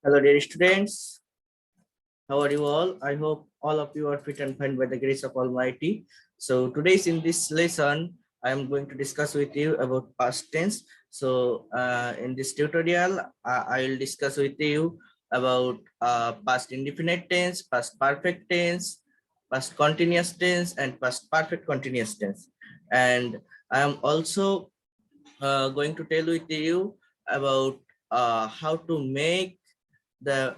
Hello, dear students. How are you all? I hope all of you are fit and fine by the grace of Almighty. So today's in this lesson, I am going to discuss with you about past tense. So in this tutorial, I will discuss with you about past indefinite tense, past perfect tense, past continuous tense, and past perfect continuous tense. And I am also going to tell with you about how to make the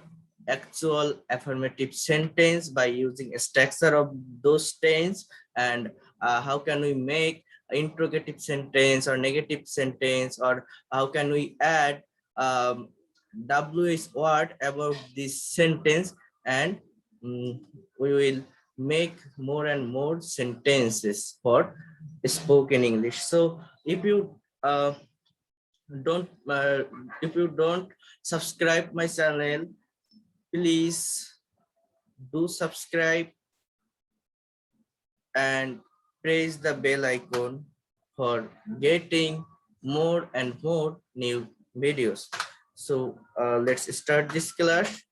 actual affirmative sentence by using a structure of those tense, and how can we make interrogative sentence or negative sentence, or how can we add WH word about this sentence, and we will make more and more sentences for spoken English. So uh, don't if you don't subscribe my channel, please do subscribe and press the bell icon for getting more and more new videos. So let's start this class.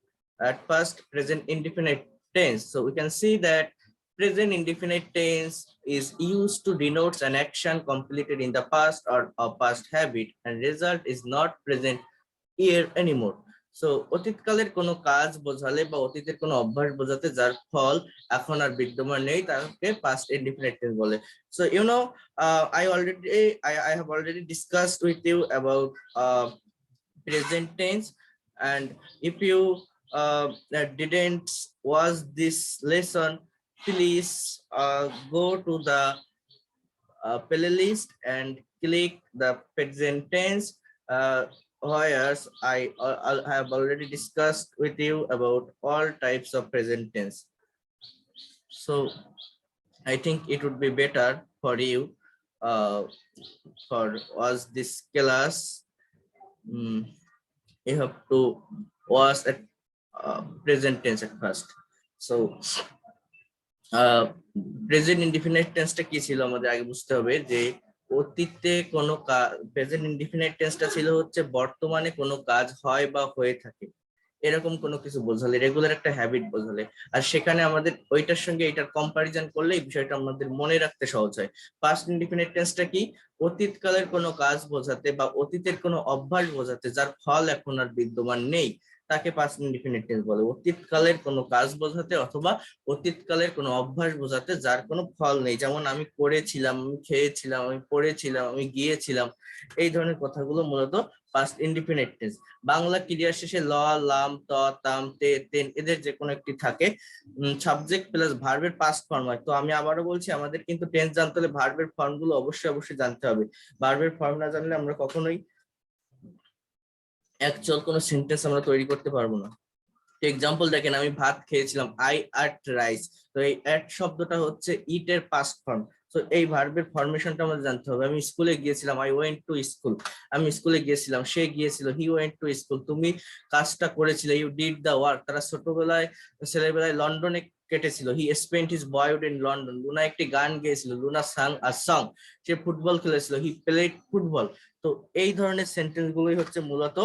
At first, present indefinite tense. So we can see that present indefinite tense is used to denote an action completed in the past or a past habit, and result is not present here anymore. So অতীতকালের কোনো কাজ বোঝালে বা অতীতের কোনো অভ্যাস বোঝাতে যার ফল এখন আর বিদ্যমান নেই তাকে past indefinite tense বলে. So I have already discussed with you about present tense, and if you didn't watch this lesson, please go to the playlist and click the present tense, whereas I have already discussed with you about all types of present tense. So I think it would be better for you for us this class. You have to watch at present tense at first. So present indefinite টেন্সটা কি ছিল আমাদের আগে বুঝতে হবে, যে অতীতে কোনো প্রেজেন্ট ইনডিফিনিট টেন্সটা ছিল হচ্ছে বর্তমানে কোনো কাজ হয় বা হয়ে থাকে এরকম কোনো কিছু বোঝালে, রেগুলার একটা হ্যাবিট বোঝালে, আর সেখানে আমাদের ওইটার সঙ্গে এটার কম্পারিজন করলে এই বিষয়টা আমাদের মনে রাখতে সহজ হয়। পাস্ট ইনডিফিনিট টেন্সটা কি? অতীতকালের কোনো কাজ বোঝাতে বা অতীতের কোনো অভ্যাস বোঝাতে যার ফল এখন আর বিদ্যমান নেই তাকে পাস্ট ইনডিফিনিট টেন্স বলে। অতীতকালের কোনো কাজ বোঝাতে অথবা অতীতকালের কোনো অভ্যাস বোঝাতে যার কোনো ফল নেই, যেমন আমি করেছিলাম, আমি খেয়েছিলাম, আমি পড়েছিলাম, আমি গিয়েছিলাম, এই ধরনের কথাগুলো মূলত পাস্ট ইনডিফিনিট টেন্স। বাংলা ক্রিয়ার শেষে ল, লাম, ত, তাম, তে, তেন এদের যে কোনো একটি থাকে, সাবজেক্ট প্লাস ভার্বের পাস্ট ফর্ম হয়। তো আমি আবারও বলছি, আমাদের কিন্তু টেন্স জানতে হলে ভার্বের ফর্মগুলো অবশ্যই জানতে হবে। ভার্বের ফর্ম না জানলে আমরা কখনোই অ্যাকচুয়াল কোনো সেন্টেন্স আমরা তৈরি করতে পারবো না। এক্সাম্পল দেখেন, আমি ভাত খেয়েছিলাম, আই এট রাইস। তো এই এট শব্দটা হচ্ছে ইট এর পাস্ট ফর্ম। তো এই ভার্বের ফরমেশনটা আমাদের জানতে হবে। আমি স্কুলে গিয়েছিলাম, আই ওয়েন্ট টু স্কুল। আমি স্কুলে গিয়েছিলাম, সে গিয়েছিল, হি ওয়েন্ট টু স্কুল। তুমি কাজটা করেছিলে, ইউ ডিড দ্য ওয়ার্ক। তারা ছোটবেলায় ছেলেবেলায় লন্ডনে কেটেছিল, he spent his boyhood in London. Luna একটি গান গেয়েছিল, লুনা সাং আ সং। সে ফুটবল খেলেছিল, হি প্লেড ফুটবল। তো এই ধরনের সেন্টেন্স গুলোই হচ্ছে মূলত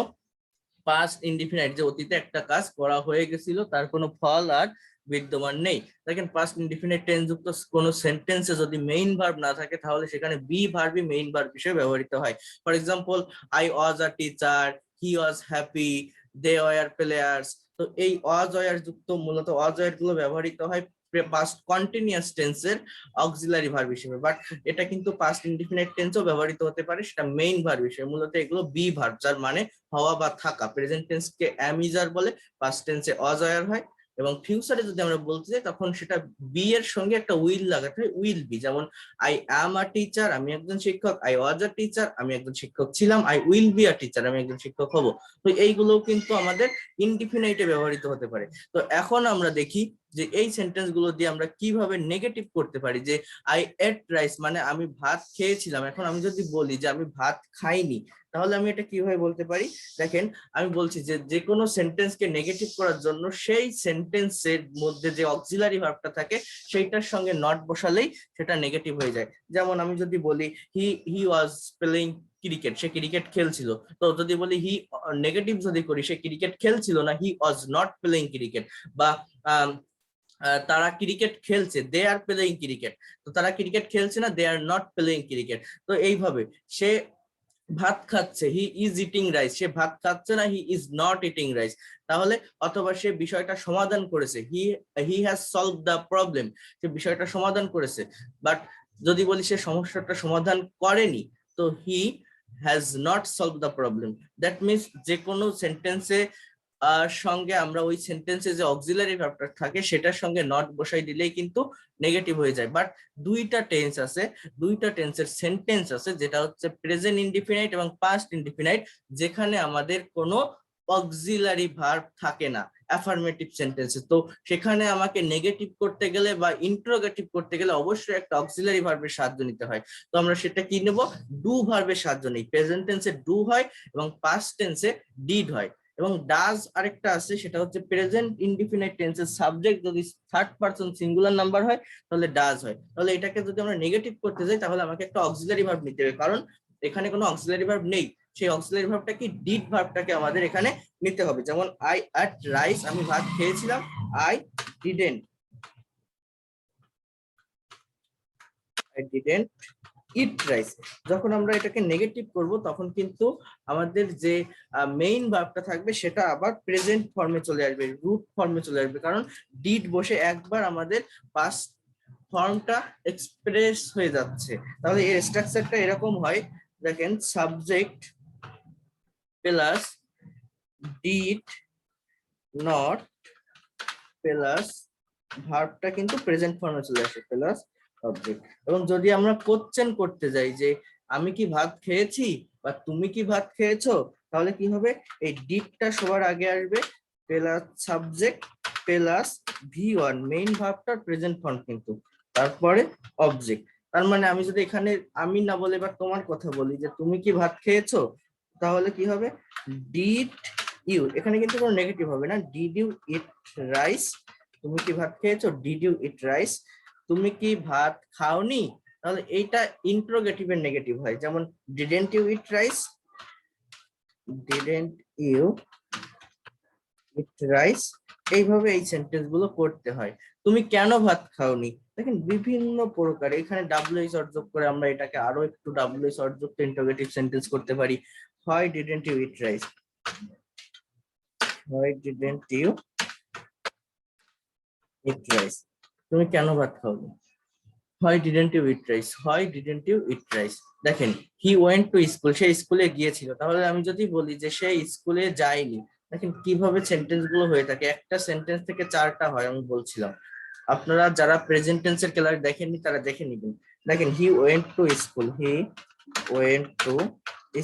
পাস্ট ইনডিফিনিট, যে অতীতে একটা কাজ করা হয়ে গেছিল, তার কোনো ফল আর বিদ্যমান নেই। দেখেন, পাস্ট ইনডিফিনিট টেন্স যুক্ত কোনো সেন্টেন্সে যদি মেইন ভার্ব না থাকে তাহলে সেখানে বি ভার্বই মেইন ভার্ব হিসেবে ব্যবহৃত হয়। For example, I was a teacher, he was happy, they were players. তো এই ওয়াজ ওয়ার যুক্ত মূলত ওয়াজ ওয়ার গুলো ব্যবহৃত হয় পাস্ট কন্টিনিউয়াস টেন্সের অক্সিলারি ভার্ব হিসেবে, বাট এটা কিন্তু পাস্ট ইনডিফিনিট টেন্সও ব্যবহৃত হতে পারে, সেটা মেইন ভার্ব হিসেবে। মূলত এগুলো বি ভার্ব, যার মানে হওয়া বা থাকা। প্রেজেন্ট টেন্স কে অ্যাম ইজ আর বলে, পাস্ট টেন্সে ওয়াজ ওয়ার হয়, এবং ফিউচারে যদি আমরা বলতে চাই তখন সেটা বি এর সঙ্গে একটা উইল লাগাতে হয়, উইল বি। যেমন আই অ্যাম আ টিচার, আমি একজন শিক্ষক, আই ওয়াজ আ টিচার, আমি একজন শিক্ষক ছিলাম, I will be a teacher, আমি একজন শিক্ষক হব। তো এইগুলোও কিন্তু আমাদের ইনডিফিনাইটে ব্যবহৃত হতে পারে। তো এখন আমরা দেখি যে এই সেন্টেন্স গুলো দিয়ে আমরা কিভাবে নেগেটিভ করতে পারি। যে আই এট রাইস মানে আমি ভাত খেয়েছিলাম, এখন আমি যদি বলি যে আমি ভাত খাইনি, তাহলে আমি এটা কিভাবে বলতে পারি? দেখেন, আমি বলছি যে যে কোনো সেন্টেন্সকে নেগেটিভ করার জন্য সেই সেন্টেন্সের মধ্যে যে অক্সিলারি ভার্বটা থাকে সেইটার সঙ্গে নট বসালেই সেটা নেগেটিভ হয়ে যায়। যেমন আমি যদি বলি হি ওয়াজ প্লেইং ক্রিকেট, সে ক্রিকেট খেলছিল। তো যদি বলি হি, নেগেটিভ যদি করি, সে ক্রিকেট খেলছিল না, হি ওয়াজ নট প্লেইং ক্রিকেট। বা তারা ক্রিকেট খেলছে, দে আর প্লেইং ক্রিকেট। তো তারা ক্রিকেট খেলছে না, they are not playing cricket. তো এইভাবে সে ভাত খাচ্ছে, হি ইজ ইটিং রাইস, সে ভাত খাচ্ছে না, he is not eating rice. তাহলে অথবা সে বিষয়টা সমাধান করেছে, he he has solve the problem, সে বিষয়টা সমাধান করেছে। বাট যদি বলি সে সমস্যাটা সমাধান করেনি, তো he has not solve the problem. That means যে কোনো সেন্টেন্সে সঙ্গে আমরা ওই সেন্টেন্সে যে অক্সিলারি ভার্বটা থাকে সেটার সঙ্গে নট বসাই দিলেই কিন্তু নেগেটিভ হয়ে যায়। বাট দুইটা টেন্স আছে, দুইটা টেন্সের সেন্টেন্স আছে, যেটা হচ্ছে প্রেজেন্ট ইনডিফিনাইট এবং পাস্ট ইনডিফিনাইট, যেখানে আমাদের কোনো অক্সিলারি ভার্ব থাকে না অ্যাফার্মেটিভ সেন্টেন্সে। তো সেখানে আমাকে নেগেটিভ করতে গেলে বা ইন্টারোগেটিভ করতে গেলে অবশ্যই একটা অক্সিলারি ভার্বের সাহায্য নিতে হয়। তো আমরা সেটা কি নেব? ডু ভার্বের সাহায্য নিই। প্রেজেন্ট টেন্সে ডু হয় এবং পাস্ট টেন্সে ডিড হয়। এবং ডাজ আরেকটা আছে, সেটা হচ্ছে প্রেজেন্ট ইনডিফিনাইট টেন্সের সাবজেক্ট যদি থার্ড পারসন সিঙ্গুলার নাম্বার হয় তাহলে ডাজ হয়। তাহলে এটাকে যদি আমরা নেগেটিভ করতে যাই তাহলে আমাকে একটা অক্সিলারি ভার্ব নিতে হবে, কারণ এখানে কোনো অক্সিলারি ভার্ব নেই। সেই অক্সিলারি ভার্বটা কি? ডিড ভার্বটাকে আমাদের এখানে নিতে হবে। যেমন আই এট রাইস, আমি ভাত খেয়েছিলাম, আই ডিডেন্ট ইট রাইস। যখন আমরা এটাকে নেগেটিভ করব তখন কিন্তু আমাদের যে মেইন ভার্বটা থাকবে সেটা আবার প্রেজেন্ট ফর্মে চলে আসবে, রুট ফর্মে চলে আসবে, কারণ ডিড বসে একবার আমাদের পাস্ট ফর্মটা এক্সপ্রেস হয়ে যাচ্ছে। তাহলে এর স্ট্রাকচারটা এরকম হয়, দেখেন, subject plus did not plus ভার্বটা কিন্তু প্রেজেন্ট ফর্মে চলে আসে, প্লাস অবজেক্ট। এবং যদি আমরা কোশ্চেন করতে যাই যে আমি কি ভাত খেয়েছি বা তুমি কি ভাত খেয়েছো, তাহলে কি হবে? এই ডিডটা সবার আগে আসবে, plus subject plus V1 main ভার্বটার প্রেজেন্ট ফর্ম কিন্তু, তারপরে অবজেক্ট। তার মানে আমি যদি এখানে আমি না বলে এবার তোমার কথা বলি যে তুমি কি ভাত খেয়েছো, তাহলে কি হবে? ডিড ইউ, এখানে কিন্তু কোনো নেগেটিভ হবে না, ডিড ইউ ইট রাইস, তুমি কি ভাত খেয়েছো, ডিড ইউ ইট রাইস। তুমি কি ভাত খাওনি, তাহলে এইটা ইন্টারোগেটিভের নেগেটিভ হয়, যেমন didn't you eat rice, didn't you eat rice. এইভাবে এই সেন্টেন্স গুলো করতে হয়। তুমি কেন ভাত খাওনি, দেখেন বিভিন্ন প্রকার, এখানে ডাব্লিউএইচ যোগ করে আমরা এটাকে আরো একটু ডাব্লিউএইচ যুক্ত ইন্টারোগেটিভ সেন্টেন্স করতে পারি। Why didn't you eat rice, why didn't you eat rice, তুমি কেন ভাত খাওনি, why didn't you eat rice, why didn't you eat rice. দেখেন, হি ওয়েন্ট টু স্কুল, সে স্কুলে গিয়েছিল। তাহলে আমি যদি বলি যে সে স্কুলে যায়নি, দেখেন কিভাবে সেন্টেন্স গুলো হয়ে থাকে, একটা সেন্টেন্স থেকে চারটা হয়। আমি বলছিলাম, আপনারা যারা প্রেজেন্ট টেন্সের ক্লাস দেখেননি তারা দেখে নিবেন। দেখেন, he went to school, he went to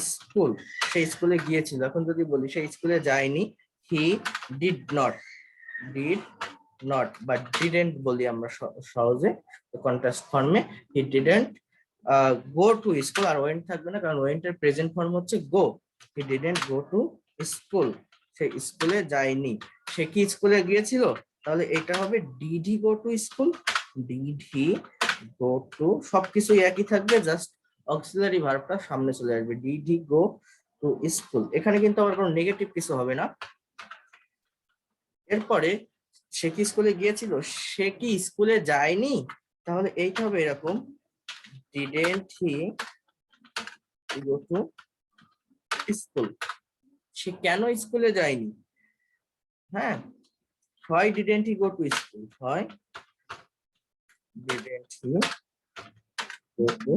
school, সে স্কুলে গিয়েছিল। এখন যদি বলি সে স্কুলে যায়নি, হি ডিড নট বা ডিডেন্ট বলি আমরা সহজে কন্ট্রাস্ট ফর্মে, he didn't go to school. আর ওয়েন্ট থাকবে না, কারণ ওয়েন্ট এর প্রেজেন্ট ফর্ম হচ্ছে go. He didn't go to school, সে স্কুলে যায়নি। সে কি স্কুলে গিয়েছিল, তাহলে এটা হবে did he go to school, did he go two, সবকিছুই একই থাকবে, জাস্ট অক্সিলারি ভার্বটা সামনে চলে আসবে, did he go to school. এখানে কিন্তু আবার কোনো নেগেটিভ কিছু হবে না। এরপরে সে কি স্কুলে গিয়েছিল, সে কি স্কুলে যায়নি, তাহলে এইটা হবে এরকম, didn't he go to school, সে কেন স্কুলে যায়নি, হ্যাঁ, why didn't he go to school, why didn't he go to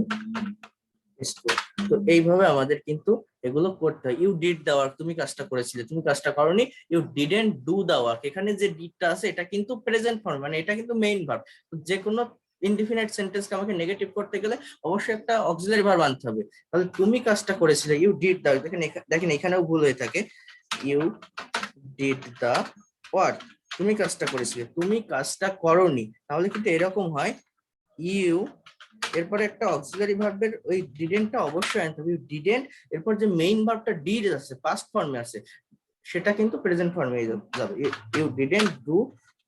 school. তো এইভাবে আমাদের কিন্তু এগুলো করতে হয়। ইউ ডিড দ্য ওয়ার্ক, তুমি কাজটা করেছিলে, তুমি কাজটা করোনি, you didn't do the work. এখানে যে ডিডটা আছে এটা কিন্তু প্রেজেন্ট ফর্ম, মানে এটা কিন্তু মেইন ভার্ব। যে কোনো ইনডিফিনিট সেন্টেন্সকে আমাকে নেগেটিভ করতে গেলে অবশ্যই একটা অক্সিলারি ভার্ব আনতে হবে। তাহলে তুমি কাজটা করেছিলে, ইউ ডিড দ্য, দেখেন এখানেও ভুল হয়ে থাকে, ইউ ডিড দ্য ওয়ার্ক, তুমি কাজটা করেছিলে, তুমি কাজটা করোনি। তাহলে কিন্তু এরকম হয়, ইউ, এরপরে একটা অক্সিলারি ভার্বের ওই ডিডেন্টটা অবশ্যই আনতে হবে, ডিডেন্ট, এরপর যে মেইন ভার্বটা ডিড আছে পাস্ট ফর্মে আছে সেটা কিন্তু প্রেজেন্ট ফর্মে যাবে, you didn't do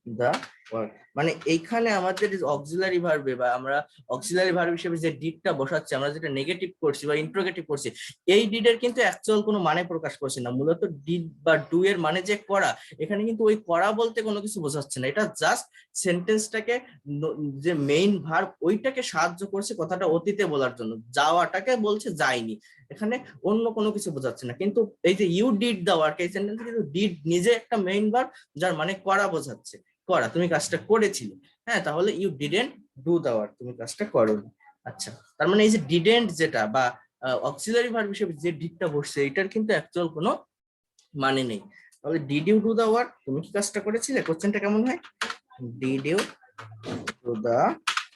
the work, মানে এইখানে আমাদের অক্সিলারি ভার্বে বা আমরা অক্সিলারি ভার্ব হিসেবে যে ডিডটা বসাচ্ছি, আমরা যেটা নেগেটিভ করছি বা ইন্ট্রোগেটিভ করছি, এই ডিডের কিন্তু অ্যাকচুয়াল কোনো মানে প্রকাশ করছে না। মূলত ডিড বা ডু এর মানে যে করা, এখানে কিন্তু ওই করা বলতে কোনো কিছু বোঝাচ্ছে না। এটা জাস্ট সেন্টেন্সটাকে, যে মেইন ভার্ব ওইটাকে সাহায্য করছে কথাটা অতীতে বলার জন্য, যাওয়াটাকে বলছে যায়নি, এখানে অন্য কোনো কিছু বোঝাচ্ছে না। কিন্তু এই যে ইউ ডিড দা ওয়ার্ক, এই সেন্টেন্সে কিন্তু ডিড নিজে একটা মেইন ভার্ব, যার মানে করা বোঝাচ্ছে, করা, তুমি কাজটা করেছিলে। হ্যাঁ, তাহলে you didn't do the work, তুমি কাজটা করোনি। আচ্ছা, তার মানে এই যে ডিডেন্ট যেটা বা অক্সিলারি ভার্ব হিসেবে যে ডিডটা বসছে, এটার কিন্তু অ্যাকচুয়াল কোনো মানে নেই। তাহলে did you do the work, তুমি কি কাজটা করেছিলে? কোশ্চেনটা কেমন হয়? Did you do the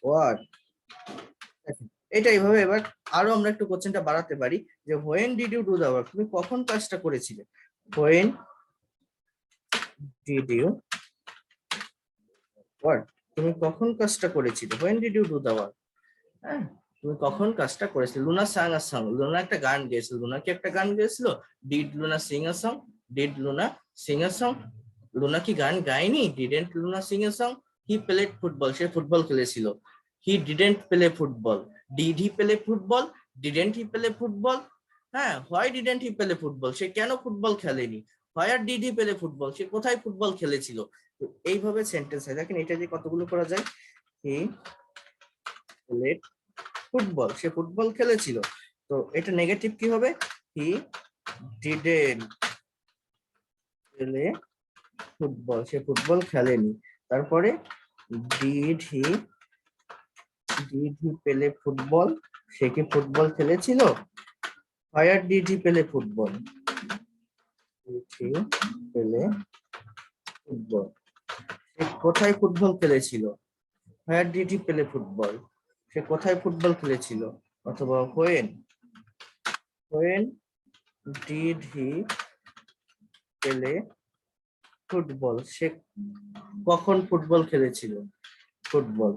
work. এটা এইভাবে এবার আরো আমরা একটু কোশ্চেনটা বাড়াতে পারি যে when did you do the work, তুমি কখন কাজটা করেছিলে? হোয়েন ডিড ইউ ওয়ার্ক, তুমি কখন কাজটা করেছিলে? When did you do the work, হ্যাঁ, তুমি কখন কাজটা করেছিলে? Luna sang a song, Luna একটা গান গেয়েছিল। লুনা কি একটা গান গেয়েছিল? Did Luna sing a song? Did Luna sing a song? Luna কি গান গায়নি? Didn't Luna sing a song? He played football, সে ফুটবল খেলেছিল। He didn't play football, did he play football? Didn't he play football? হ্যাঁ, why didn't he play football, সে কেন football খেলেনি? Where did he play football, সে কোথায় football খেলেছিল? তো এইভাবে সেন্টেন্স হয়। দেখেন এটা দিয়ে কতগুলো করা যায়। হি প্লেড ফুটবল, সে ফুটবল খেলেছিল। তো এটা নেগেটিভ কি হবে? হি ডিডেন্ট প্লে ফুটবল, সে ফুটবল খেলেনি। তারপরে ডিড হি প্লে ফুটবল, সে কি ফুটবল খেলেছিল? Where did he play football? Did he play football, সে কোথায় ফুটবল খেলেছিল? Where did he play football, সে কোথায় ফুটবল খেলেছিল? অথবা when did he play football, সে কখন ফুটবল খেলেছিল? ফুটবল,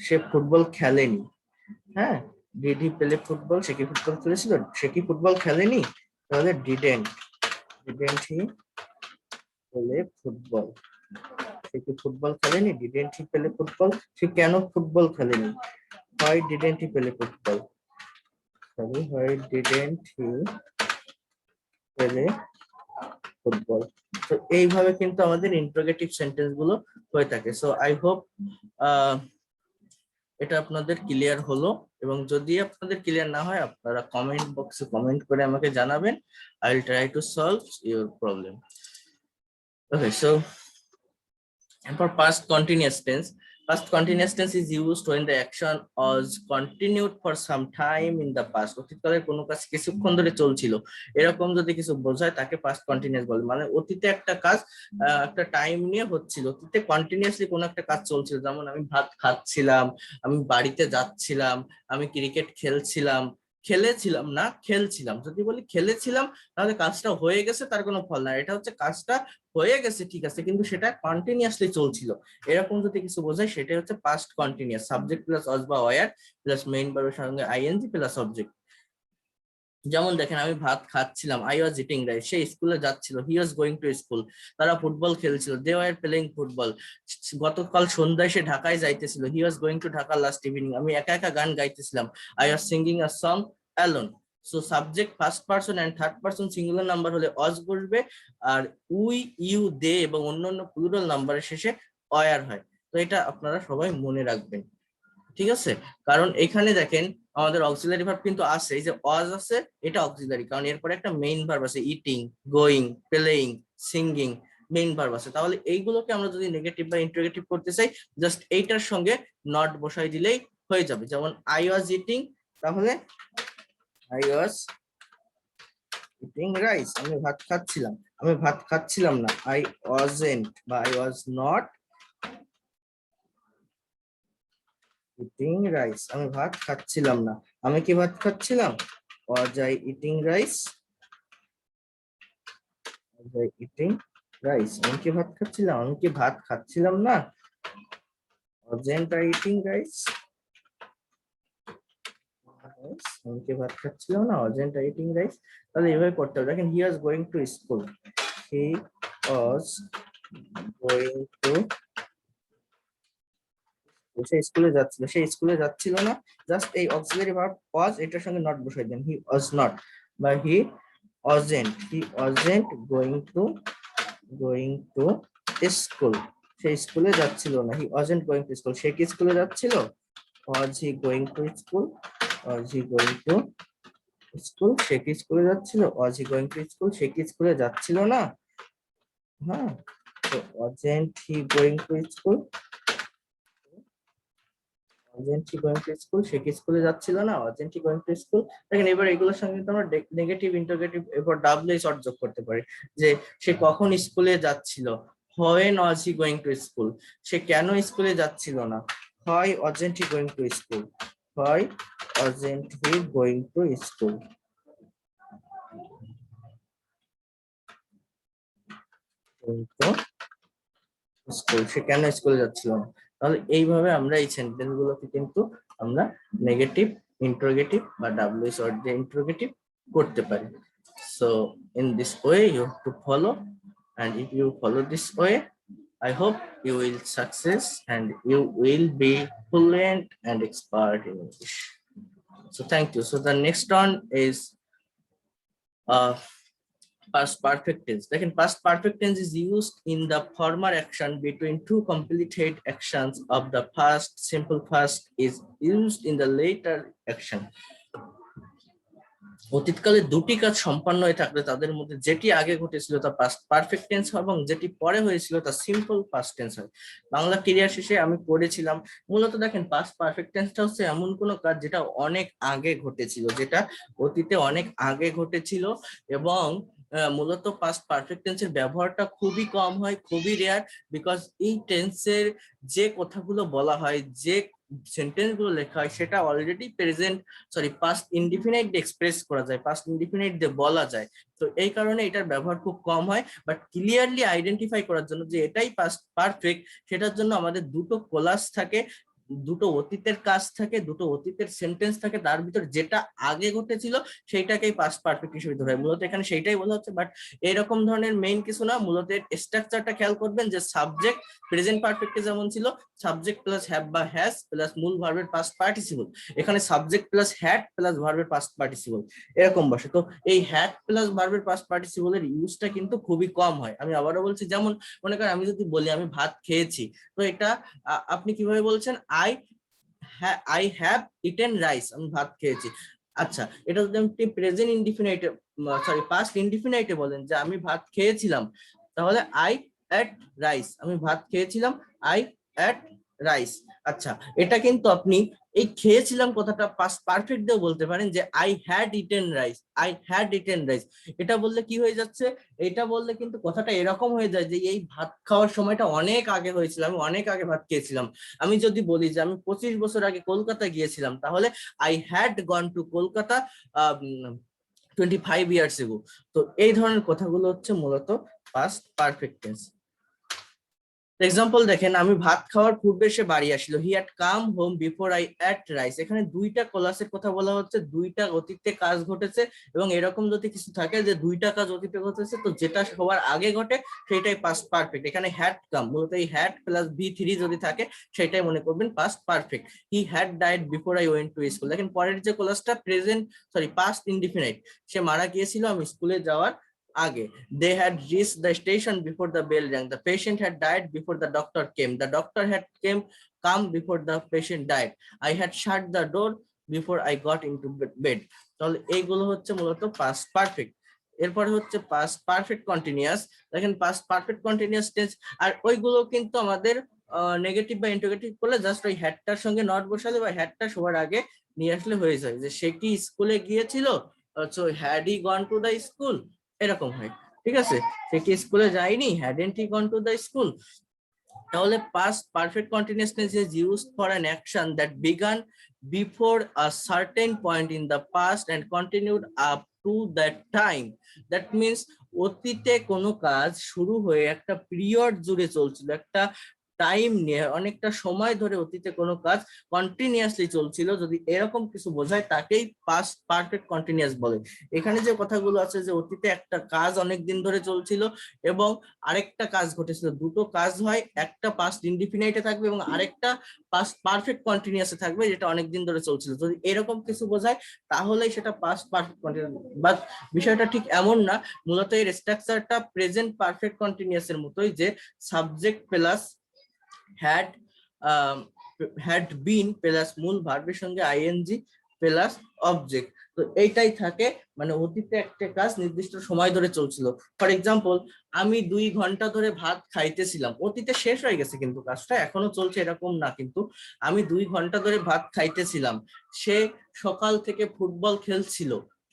সে ফুটবল খেলেনি। হ্যাঁ, ডিড হি প্লে ফুটবল, সে কি ফুটবল খেলেছিল? সে কি ফুটবল খেলেনি? তাহলে ডিডেন্ট হি প্লে ফুটবল, সে কি ফুটবল খেলেনি? ডিডেন্ট হি প্লে ফুটবল, সে কেন ফুটবল খেলেনি? Why didn't he play football? Why didn't he play football. তো এইভাবে কিন্তু আমাদের ইন্টারোগেটিভ সেন্টেন্স গুলো হয়ে থাকে। সো আই হোপ এটা আপনাদের ক্লিয়ার হলো, এবং যদি আপনাদের ক্লিয়ার না হয় আপনারা কমেন্ট বক্সে কমেন্ট করে আমাকে জানাবেন। I will try to solve your problem. Okay, so for past continuous tense, past continuous tense is used when the action was continued for some time in the past, অতীতকালের কোনো কাজ কিছুক্ষণ ধরে চলছিল, এরকম যদি কিছু বোঝায় তাকে past continuous বলে। মানে অতীতে একটা কাজ একটা টাইম নিয়ে হচ্ছিল, অতীতে কন্টিনিউয়াসলি কোনো একটা কাজ চলছিল। যেমন আমি ভাত খাচ্ছিলাম, আমি বাড়িতে যাচ্ছিলাম, আমি ক্রিকেট খেলছিলাম, খেলেছিলাম না খেলছিলাম। যদি বলি খেলেছিলাম তাহলে কাজটা হয়ে গেছে, তার কোনো ফল না। এটা হচ্ছে কাজটা হয়ে গেছে ঠিক আছে, কিন্তু সেটা কন্টিনিউয়াসলি চলছিল, এরকম যদি কিছু বোঝায় সেটা হচ্ছে পাস্ট কন্টিনিউয়াস। সাবজেক্ট প্লাস অস বা ওয়ার প্লাস মেইন ভার্বের সঙ্গে আইএনজি প্লাস অবজেক্ট। যেমন দেখেন, আমি ভাত খাচ্ছিলাম, আই ওয়াজ ইটিং রাইস, সে স্কুলে যাচ্ছিল, হি ওয়াজ গোয়িং টু স্কুল, তারা ফুটবল খেলছিল, দে ওয়ার প্লেইং ফুটবল, গতকাল সন্ধ্যায় সে ঢাকায় যাইতেছিল, he was going to Dhaka last evening, আমি একা একা গান গাইতেছিলাম, I was singing a song alone. So subject first person and third person singular number হলে অস বসবে, আর উই, ইউ, দে এবং অন্যান্য প্লুরাল নাম্বারের শেষে অয়ার হয়। তো এটা আপনারা সবাই মনে রাখবেন, ঠিক আছে? কারণ এখানে দেখেন আমাদের অক্সিলারি ভার্ব কিন্তু আছে, এই যে ওয়াজ আছে এটা অক্সিলারি, কারণ এরপরে একটা মেইন ভার্ব আছে, eating, going, playing, singing, main verb আছে। তাহলে এইগুলোকে আমরা যদি নেগেটিভ বা ইন্টারোগেটিভ করতে চাই, জাস্ট এইটার সঙ্গে নট বসাই দিলেই হয়ে যাবে। যেমন আই ওয়াজ ইটিং, তাহলে আই ওয়াজ ইটিং রাইস, আমি ভাত খাচ্ছিলাম, আমি ভাত খাচ্ছিলাম না, আই ওয়াজেন্ট বা I was not eating rice, আমি ভাত খাচ্ছিলাম না, আমি কি ভাত খাচ্ছিলাম? Was I eating rice? Was I eating rice, আমি কি ভাত খাচ্ছিলাম? আমি কি ভাত খাচ্ছিলাম না? Wasn't I eating rice? আমি কি ভাত খাচ্ছিলাম না? Wasn't I eating rice? তাহলে এভাবে করতে হবে। দেখেন, হি was going to school, he was going to say স্কুলে যাচ্ছিল, সে স্কুলে যাচ্ছিল না, জাস্ট এই অক্সিলারি ভার্ব ওয়াজ এটার সঙ্গে নট বসাই দেন, হি ওয়াজ নট বা he wasn't going to school, সে স্কুলে যাচ্ছিল না, he wasn't going to school. সে কি স্কুলে যাচ্ছিল? Was he going to school? Was he going to school? সে কি স্কুলে যাচ্ছিল? Was he going to school? সে কি স্কুলে যাচ্ছিল না? হ্যাঁ, তো wasn't he going to school? Wasn't he going to school? সে কি স্কুলে যাচ্ছিল না? Wasn't he going to school? দেখেন এবার এগুলোর সঙ্গে কিন্তু আমরা নেগেটিভ ইন্টারোগেটিভ এরপর ডাব্লিউ শর্ট যোগ করতে পারি, যে সে কখন স্কুলে যাচ্ছিল, when was he going to school? সে কেন স্কুলে যাচ্ছিল না, why wasn't he going to school? why wasn't he going to school? School, সে কেন স্কুলে যাচ্ছিল না। তাহলে এইভাবে আমরা এই সেন্টেন্স গুলোকে কিন্তু আমরা নেগেটিভ ইন্টারোগেটিভ বা ডাব্লিউ শর্ট দিয়ে ইন্টারোগেটিভ করতে পারি। So in this way you have to follow, and if you follow this way, I hope you will success and you will be fluent and expert in English. So thank you. So the next one is past perfect tense. Like in past perfect tense is used in the former action between two completed actions of the past. Simple past is used in the later action. অতীতকালে দুটি কাজ সম্পন্ন হয়ে থাকলে তাদের মধ্যে যেটি আগে ঘটেছিল তা পাস্ট পারফেক্ট টেন্স হয় এবং যেটি পরে হয়েছিল তা সিম্পল পাস্ট টেন্স হয়। বাংলা ক্যারিয়ার শেষে আমি পড়েছিলাম, মূলত দেখেন পাস্ট পারফেক্ট টেন্সটা হচ্ছে এমন কোনো কাজ যেটা অনেক আগে ঘটেছিল, যেটা অতীতে অনেক আগে ঘটেছিল, এবং মূলত পাস্ট পারফেক্ট টেন্সের ব্যবহারটা খুবই কম হয়, খুবই রেয়ার, বিকজ এই টেন্সের যে কথাগুলো বলা হয়, যে সেন্টেন্স গুলো লেখা হয় সেটা অলরেডি প্রেজেন্ট পাস্ট ইনডিফিনাইট দিয়ে এক্সপ্রেস করা যায়, পাস্ট ইনডিফিনাইট দিয়ে বলা যায়। তো এই কারণে এটার ব্যবহার খুব কম হয়, বাট ক্লিয়ারলি আইডেন্টিফাই করার জন্য যে এটাই পাস্ট পারফেক্ট, সেটার জন্য আমাদের দুটো ক্লাস থাকে, দুটো অতীতের কাজ থাকে, দুটো অতীতের সেন্টেন্স থাকে, তার ভিতর যেটা আগে ঘটেছিল সেইটাকেই পাস্ট পারফেক্ট হিসেবে ধরা হয়। মূলত এখানে সেইটাই বলা হচ্ছে, বাট এরকম ধরনের মেইন কিছু না, মূলত স্ট্রাকচারটা খেয়াল করবেন যে সাবজেক্ট প্রেজেন্ট পারফেক্টে যেমন ছিল সাবজেক্ট প্লাস হ্যাভ বা হ্যাজ প্লাস মূল ভার্বের পাস্ট পার্টিসিপল, এখানে সাবজেক্ট প্লাস হ্যাড প্লাস ভার্বের পাস্ট পার্টিসিপল এরকম বসে। তো এই হ্যাড প্লাস ভার্বের পাস্ট পার্টিসিপলের ইউজটা কিন্তু খুবই কম হয়। আমি আবারও বলছি, যেমন মনে করেন আমি যদি বলি আমি ভাত খেয়েছি, তো এটা আপনি কিভাবে বলছেন, আই হ্যাভ ইটেন রাইস, আমি ভাত খেয়েছি। আচ্ছা, এটা যদি আপনি প্রেজেন্ট ইনডিফিনাইটে পাস্ট ইনডিফিনাইটে বলেন যে আমি ভাত খেয়েছিলাম, তাহলে আই এট রাইস, আমি ভাত খেয়েছিলাম, আই এট রাইস। আচ্ছা, এটা কিন্তু আপনি এই খেয়েছিলাম কথাটা পাস্ট পারফেক্ট দিয়েও বলতে পারেন যে I had eaten rice, I had eaten rice. এটা বললে কি হয়ে যাচ্ছে, এটা বললে কিন্তু কথাটা এরকম হয়ে যায় যে এই ভাত খাওয়ার সময়টা অনেক আগে হয়েছিল, আমি অনেক আগে ভাত খেয়েছিলাম। আমি যদি বলি যে আমি 25 বছর আগে কলকাতা গিয়েছিলাম, তাহলে I had gone to Kolkata 25 years ago. তো এই ধরনের কথাগুলো হচ্ছে মূলত পাস্ট পারফেক্ট টেন্স। এক্সাম্পল দেখেন, আমি ভাত খাওয়ার পূর্বে সে বাড়ি আসলো, he had come home before I ate rice. এখানে দুইটা ক্লাসের কথা বলা হচ্ছে, দুইটা অতীতে কাজ ঘটেছে, এবং এরকম যদি কিছু থাকে যে দুইটা কাজ অতীতে ঘটেছে, তো যেটা সবার আগে ঘটে সেটাই পাস্ট পারফেক্ট। এখানে হ্যাড কাম, মূলত এই হ্যাড প্লাস বি3 যদি থাকে সেটাই মনে করবেন past perfect. He had died before I went to school. দেখেন পরের যে ক্লাসটা প্রেজেন্ট পাস্ট ইনডিফিনাইট, সে মারা গিয়েছিল আমি স্কুলে যাওয়ার আগে। They had reached the station before the bell rang. The patient had died before the doctor came. The doctor had come before the patient died. I had shut the door before I got into bed. তাহলে এইগুলো হচ্ছে মূলত past perfect. এরপরে হচ্ছে past perfect continuous. দেখেন past perfect continuous tense, আর ওইগুলো কিন্তু আমাদের নেগেটিভ বা ইন্টারোগেটিভ করলে জাস্ট ওই হ্যাডটার সঙ্গে নট বসালে বা হ্যাডটা সবার আগে নিয়ে আসলে হয়ে যায়, যে সে কি স্কুলে গিয়েছিল, so had he gone to the school, এরকম হয়। ঠিক আছে, সে কি স্কুলে যায়নি, hadn't he gone to the school. তাহলে past perfect continuous tense is used for an action that began before a certain point in the past and continued up to that time. That means অতীতে কোনো কাজ শুরু হয়ে একটা period জুড়ে চলছিল, একটা টাইম নিয়ে অনেকটা সময় ধরে অতীতে কোনো কাজ কন্টিনিউয়াসলি চলছিল, যদি এরকম কিছু বোঝায় তাকেই পাস্ট পারফেক্ট কন্টিনিউয়াস বলে। এখানে যে কথাগুলো আছে যে অতীতে একটা কাজ অনেক দিন ধরে চলছিল এবং আরেকটা কাজ ঘটেছিল, দুটো কাজ হয়, একটা পাস্ট ইনডিফিনাইটে থাকবে এবং আরেকটা পাস্ট পারফেক্ট কন্টিনিউয়াসে থাকবে যেটা অনেক দিন ধরে চলছিল। যদি এরকম কিছু বোঝায় তাহলেই সেটা পাস্ট পারফেক্ট কন্টিনিউয়াস। বাট বিষয়টা ঠিক এমন না, মূলত এর স্ট্রাকচারটা প্রেজেন্ট পারফেক্ট কন্টিনিউয়াস এর মতোই, যে subject plus had had been plus মূল ভার্বের সঙ্গে আইএনজি প্লাস অবজেক্ট। তো এইটাই থাকে, মানে অতীতে একটা কাজ নির্দিষ্ট সময় ধরে চলছিল। ফর এক্সাম্পল, আমি 2 ঘন্টা ধরে ভাত খাইতেছিলাম, অতীতে শেষ হয়ে গেছে কিন্তু কাজটা এখনো চলছে এরকম না, কিন্তু আমি 2 ঘন্টা ধরে ভাত খাইতেছিলাম। সে সকাল থেকে ফুটবল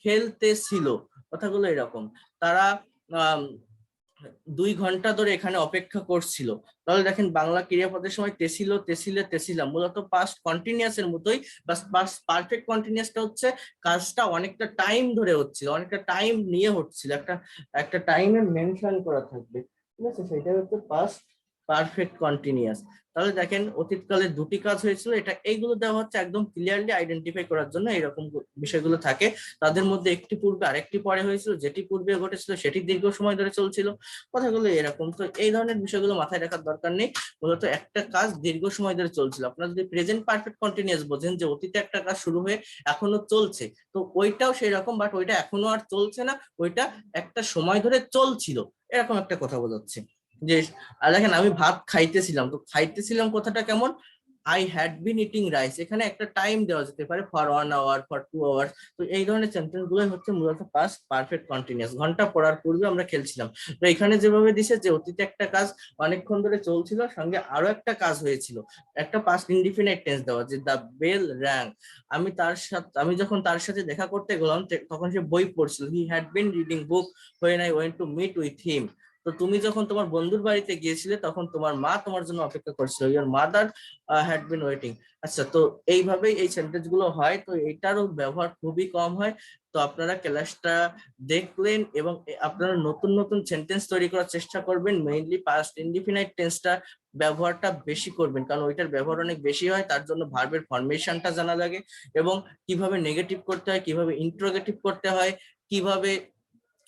খেলতেছিল, কথাগুলো এরকম। তারা 2 ঘন্টা ধরে এখানে অপেক্ষা করছিল। তাহলে দেখেন বাংলা ক্রিয়াপদের সময় তেছিল, তেছিলে, তেছিলাম মূলত পাস্ট কন্টিনিউয়াস এর মতোই, বাস পাস্ট পারফেক্ট কন্টিনিউয়াসটা হচ্ছে কাজটা অনেকটা টাইম ধরে হচ্ছিল, অনেকটা টাইম নিয়ে হচ্ছিল, একটা একটা টাইমে মেনশন করা থাকবে, ঠিক আছে, সেটা হচ্ছে পাস্ট পারফেক্ট কন্টিনিউয়াস। তাহলে দেখেন অতীতকালে দুটি কাজ হয়েছিল, এটা এইগুলো দেওয়া হচ্ছে একদম ক্লিয়ারলি আইডেন্টিফাই করার জন্য, এরকম বিষয়গুলো থাকে। তাদের মধ্যে একটি পূর্বে আরেকটি পরে হয়েছিল, যেটি পূর্বে ঘটেছিল সেটি দীর্ঘ সময় ধরে চলছিল, কথাগুলো এরকম। তো এই ধরনের বিষয়গুলো মাথায় রাখার দরকার নেই, মূলত একটা কাজ দীর্ঘ সময় ধরে চলছিল। আপনারা যদি প্রেজেন্ট পারফেক্ট কন্টিনিউয়াস বোঝেন যে অতীতে একটা কাজ শুরু হয়ে এখনো চলছে, তো ওইটাও সেই রকম, বাট ওইটা এখনো আর চলছে না, ওইটা একটা সময় ধরে চলছিল, এরকম একটা কথা বোঝাচ্ছে। যে দেখেন আমি ভাত খাইতেছিলাম, তো খাইতেছিলাম কথাটা কেমন, I had been eating rice, এখানে একটা টাইম দেওয়া যেতে পারে, ফর 1 আওয়ার, ফর 2 আওয়ার। তো এই ধরনের সেন্টেন্স গুলো হচ্ছে মূলত পাস্ট পারফেক্ট কন্টিনিউয়াস। ঘন্টা পড়ার পূর্বে আমরা খেলছিলাম, তো এখানে যেভাবে দিছে যে অতীতে একটা কাজ অনেকক্ষণ ধরে চলছিল, সঙ্গে আরো একটা কাজ হয়েছিল, একটা পাস্ট ইনডিফিনাইট টেন্স দেওয়া, যে দ্য বেল র্যাং, আমি যখন তার সাথে দেখা করতে গেলাম তখন সে বই পড়ছিল, he had been reading book when I went to meet with him. তো তুমি যখন তোমার বন্ধুর বাড়িতে গিয়েছিলে তখন তোমার মা তোমার জন্য অপেক্ষা করছিল, your mother had been waiting. আচ্ছা, তো এইভাবেই এই সেন্টেন্স গুলো হয়, তো এটারও ব্যবহার খুবই কম হয়। তো আপনারা ক্লাসটা দেখলেন এবং আপনারা নতুন নতুন সেন্টেন্স তৈরি করার চেষ্টা করবেন, মেইনলি পাস্ট ইনডিফিনাইট টেন্সটা ব্যবহারটা বেশি করবেন, কারণ ওইটার ব্যবহার অনেক বেশি হয়, তার জন্য ভার্বের ফরমেশনটা জানা লাগে এবং কিভাবে নেগেটিভ করতে হয়, কিভাবে ইন্ট্রোগেটিভ করতে হয়, কিভাবে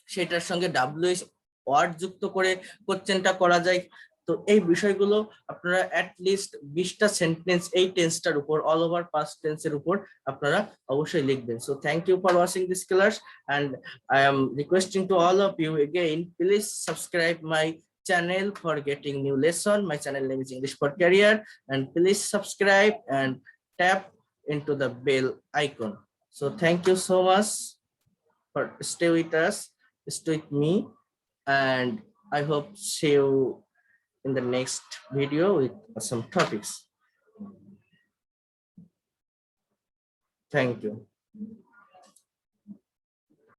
সেটার সঙ্গে ডাব্লিউএইচ ওয়ার্ড যুক্ত করে কোশ্চেনটা করা যায়। তো এই বিষয়গুলো আপনারা অ্যাটলিস্ট 20টা সেন্টেন্স এই টেন্সটার উপর, অল ওভার পাস্ট টেন্সের উপর আপনারা অবশ্যই লিখবেন। So thank you for watching this class, and I am requesting to all of you again, please subscribe my channel for getting new lesson. My channel name is English for Career, and please subscribe and tap into the bell icon. So thank you so much for stay with us, stay with me, and I hope see you in the next video with some topics. Thank you.